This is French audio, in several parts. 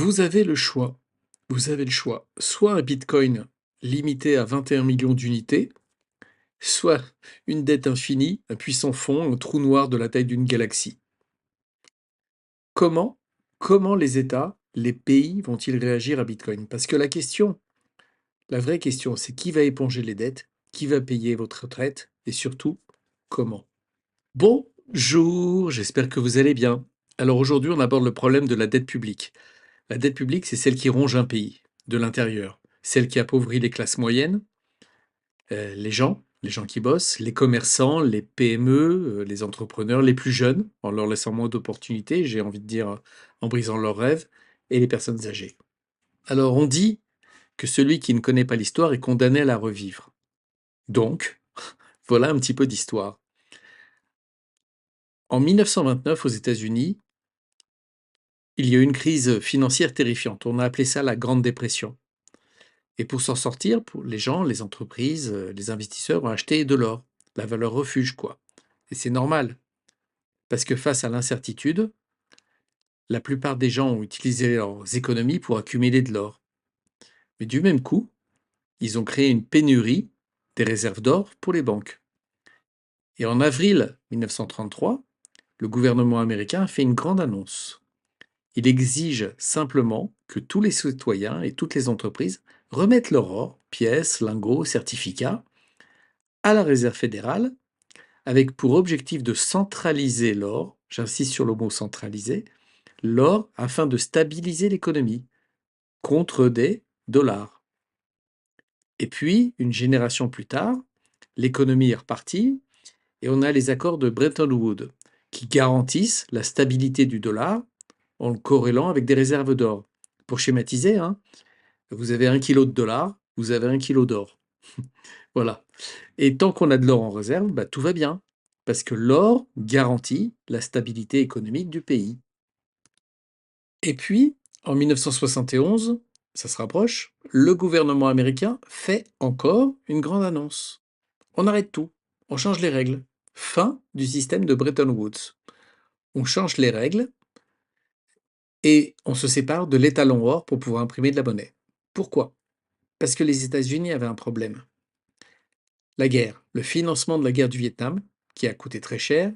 Vous avez le choix. Vous avez le choix. Soit un bitcoin limité à 21 millions d'unités, soit une dette infinie, un puissant fond, un trou noir de la taille d'une galaxie. Comment, comment les États, les pays vont-ils réagir à Bitcoin? Parce que la vraie question, c'est qui va éponger les dettes, qui va payer votre retraite et surtout, comment? Bonjour, j'espère que vous allez bien. Alors aujourd'hui, on aborde le problème de la dette publique. La dette publique, c'est celle qui ronge un pays, de l'intérieur, celle qui appauvrit les classes moyennes, les gens qui bossent, les commerçants, les PME, les entrepreneurs, les plus jeunes, en leur laissant moins d'opportunités, j'ai envie de dire, en brisant leurs rêves, et les personnes âgées. Alors on dit que celui qui ne connaît pas l'histoire est condamné à la revivre. Donc, voilà un petit peu d'histoire. En 1929, aux États-Unis, il y a eu une crise financière terrifiante. On a appelé ça la Grande Dépression. Et pour s'en sortir, pour les gens, les entreprises, les investisseurs ont acheté de l'or, la valeur refuge, quoi. Et c'est normal, parce que face à l'incertitude, la plupart des gens ont utilisé leurs économies pour accumuler de l'or. Mais du même coup, ils ont créé une pénurie des réserves d'or pour les banques. Et en avril 1933, le gouvernement américain a fait une grande annonce. Il exige simplement que tous les citoyens et toutes les entreprises remettent leur or, pièces, lingots, certificats, à la réserve fédérale avec pour objectif de centraliser l'or, j'insiste sur le mot centraliser, l'or afin de stabiliser l'économie contre des dollars. Et puis, une génération plus tard, l'économie est repartie et on a les accords de Bretton Woods qui garantissent la stabilité du dollar en le corrélant avec des réserves d'or. Pour schématiser, hein, vous avez 1 kilo de dollars, vous avez 1 kilo d'or. Voilà. Et tant qu'on a de l'or en réserve, bah, tout va bien. Parce que l'or garantit la stabilité économique du pays. Et puis, en 1971, ça se rapproche, le gouvernement américain fait encore une grande annonce. On arrête tout. On change les règles. Fin du système de Bretton Woods. On change les règles et on se sépare de l'étalon or pour pouvoir imprimer de la monnaie. Pourquoi? Parce que les États-Unis avaient un problème. La guerre, le financement de la guerre du Vietnam, qui a coûté très cher,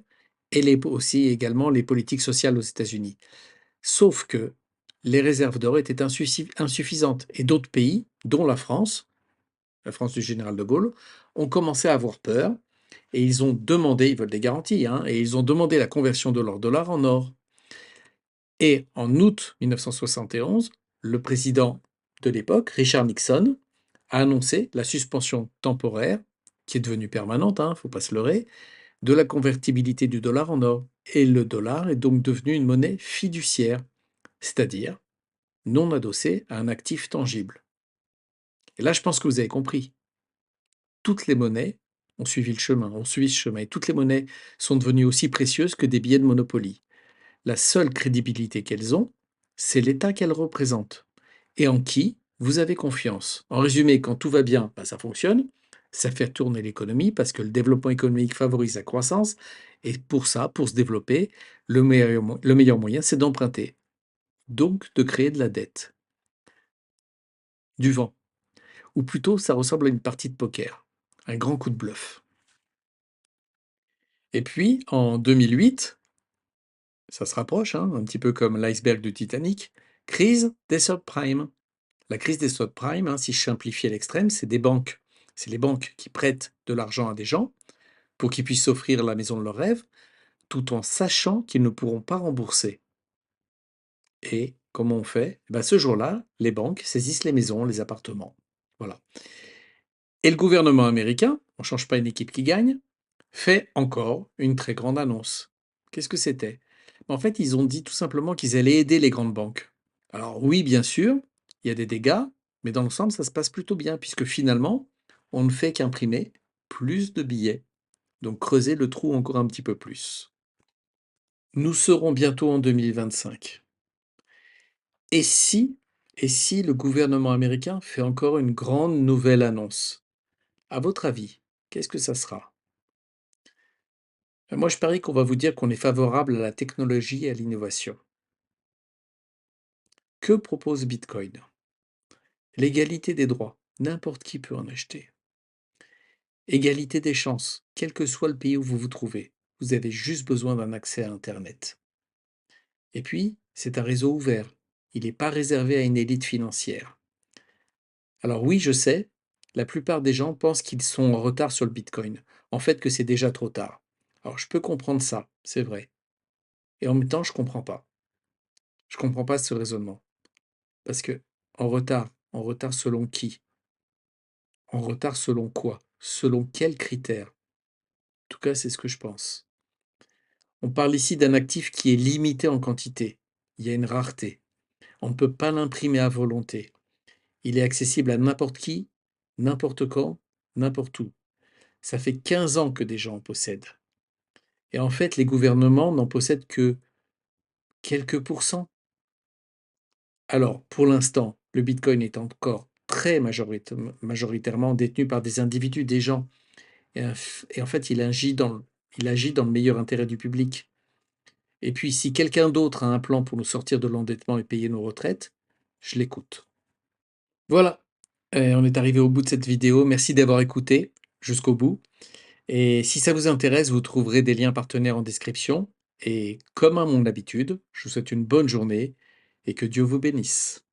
et aussi également les politiques sociales aux États-Unis. Sauf que les réserves d'or étaient insuffisantes et d'autres pays, dont la France du général de Gaulle, ont commencé à avoir peur et ils ont demandé, ils veulent des garanties, hein, et ils ont demandé la conversion de leur dollar en or. Et en août 1971, le président de l'époque, Richard Nixon, a annoncé la suspension temporaire, qui est devenue permanente, hein, faut pas se leurrer, de la convertibilité du dollar en or. Et le dollar est donc devenu une monnaie fiduciaire, c'est-à-dire non adossée à un actif tangible. Et là, je pense que vous avez compris. Toutes les monnaies ont suivi ce chemin, et toutes les monnaies sont devenues aussi précieuses que des billets de Monopoly. La seule crédibilité qu'elles ont, c'est l'État qu'elles représentent, et en qui vous avez confiance. En résumé, quand tout va bien, bah, ça fonctionne, ça fait tourner l'économie parce que le développement économique favorise la croissance, et pour ça, pour se développer, le meilleur moyen, c'est d'emprunter, donc de créer de la dette, du vent. Ou plutôt, ça ressemble à une partie de poker, un grand coup de bluff. Et puis, en 2008, ça se rapproche, hein, un petit peu comme l'iceberg du Titanic, crise des subprimes. La crise des subprimes, hein, si je simplifie à l'extrême, c'est des banques. C'est les banques qui prêtent de l'argent à des gens pour qu'ils puissent s'offrir la maison de leurs rêves, tout en sachant qu'ils ne pourront pas rembourser. Et comment on fait? Eh ben, ce jour-là, les banques saisissent les maisons, les appartements. Voilà. Et le gouvernement américain, on ne change pas une équipe qui gagne, fait encore une très grande annonce. Qu'est-ce que c'était? En fait, ils ont dit tout simplement qu'ils allaient aider les grandes banques. Alors oui, bien sûr, il y a des dégâts, mais dans l'ensemble, ça se passe plutôt bien, puisque finalement, on ne fait qu'imprimer plus de billets, donc creuser le trou encore un petit peu plus. Nous serons bientôt en 2025. Et si, et si le gouvernement américain fait encore une grande nouvelle annonce? À votre avis, qu'est-ce que ça sera? Moi, je parie qu'on va vous dire qu'on est favorable à la technologie et à l'innovation. Que propose Bitcoin? L'égalité des droits, n'importe qui peut en acheter. Égalité des chances, quel que soit le pays où vous vous trouvez, vous avez juste besoin d'un accès à Internet. Et puis, c'est un réseau ouvert, il n'est pas réservé à une élite financière. Alors oui, je sais, la plupart des gens pensent qu'ils sont en retard sur le Bitcoin, en fait que c'est déjà trop tard. Alors je peux comprendre ça, c'est vrai. Et en même temps, je comprends pas. Je comprends pas ce raisonnement. Parce que en retard selon qui? En retard selon quoi? Selon quels critères? En tout cas, c'est ce que je pense. On parle ici d'un actif qui est limité en quantité. Il y a une rareté. On ne peut pas l'imprimer à volonté. Il est accessible à n'importe qui, n'importe quand, n'importe où. Ça fait 15 ans que des gens en possèdent. Et en fait, les gouvernements n'en possèdent que quelques pourcents. Alors, pour l'instant, le Bitcoin est encore très majoritairement détenu par des individus, des gens. Et en fait, il agit dans le meilleur intérêt du public. Et puis, si quelqu'un d'autre a un plan pour nous sortir de l'endettement et payer nos retraites, je l'écoute. Voilà, on est arrivé au bout de cette vidéo. Merci d'avoir écouté jusqu'au bout. Et si ça vous intéresse, vous trouverez des liens partenaires en description. Et comme à mon habitude, je vous souhaite une bonne journée et que Dieu vous bénisse.